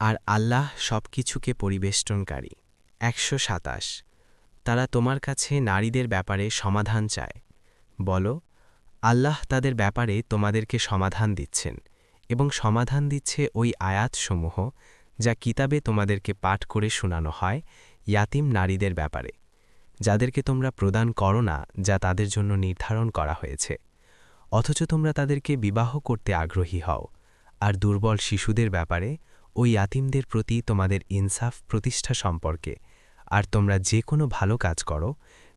আর আল্লাহ সবকিছুকে পরিবেষ্টনকারী। ১২৭। তারা তোমার কাছে নারীদের ব্যাপারে সমাধান চায়। বলো, আল্লাহ তাদের ব্যাপারে তোমাদেরকে সমাধান দিচ্ছেন এবং সমাধান দিচ্ছে ওই আয়াতসমূহ যা কিতাবে তোমাদেরকে পাঠ করে শোনানো হয় ইয়াতিম নারীদের ব্যাপারে, যাদেরকে তোমরা প্রদান করো না যা তাদের জন্য নির্ধারণ করা হয়েছে, অথচ তোমরা তাদেরকে বিবাহ করতে আগ্রহী হও। আর দুর্বল শিশুদের ব্যাপারে ওই ইয়াতিমদের প্রতি তোমাদের ইনসাফ প্রতিষ্ঠা সম্পর্কে, আর তোমরা যে কোনো ভালো কাজ করো,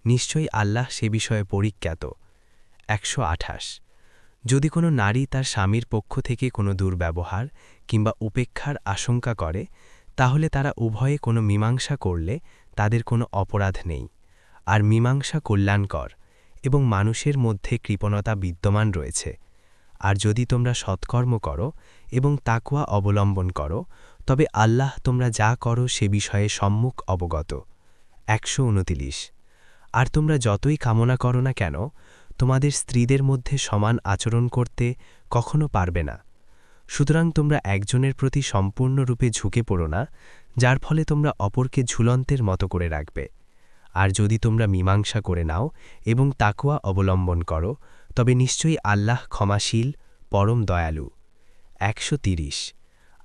নিশ্চয়ই আল্লাহ সে বিষয়ে পরিজ্ঞাত। ১২৮। যদি কোনো নারী তার স্বামীর পক্ষ থেকে কোনো দুর্ব্যবহার কিংবা উপেক্ষার আশঙ্কা করে, তাহলে তারা উভয়ে কোনো মীমাংসা করলে তাদের কোনো অপরাধ নেই। আর মীমাংসা কল্যাণকর এবং মানুষের মধ্যে কৃপণতা বিদ্যমান রয়েছে। আর যদি তোমরা সৎকর্ম করো এবং তাকওয়া অবলম্বন করো, তবে আল্লাহ তোমরা যা করো সে বিষয়ে সম্মুখ অবগত। ১২৯। আর তোমরা যতই কামনা করো না কেন, তোমাদের স্ত্রীদের মধ্যে সমান আচরণ করতে কখনো পারবে না। সুতরাং তোমরা একজনের প্রতি সম্পূর্ণরূপে ঝুঁকে পড়ো না, যার ফলে তোমরা অপরকে ঝুলন্তের মতো করে রাখবে। আর যদি তোমরা মীমাংসা করে নাও এবং তাকওয়া অবলম্বন করো, তবে নিশ্চয়ই আল্লাহ ক্ষমাশীল, পরম দয়ালু। ১৩০।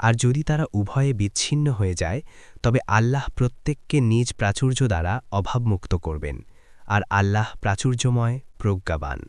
আর যদি তারা উভয়ে বিচ্ছিন্ন হয়ে যায়, তবে আল্লাহ প্রত্যেককে নিজ প্রাচুর্য দ্বারা অভাবমুক্ত করবেন, আর আল্লাহ প্রাচুর্যময়, প্রজ্ঞাবান।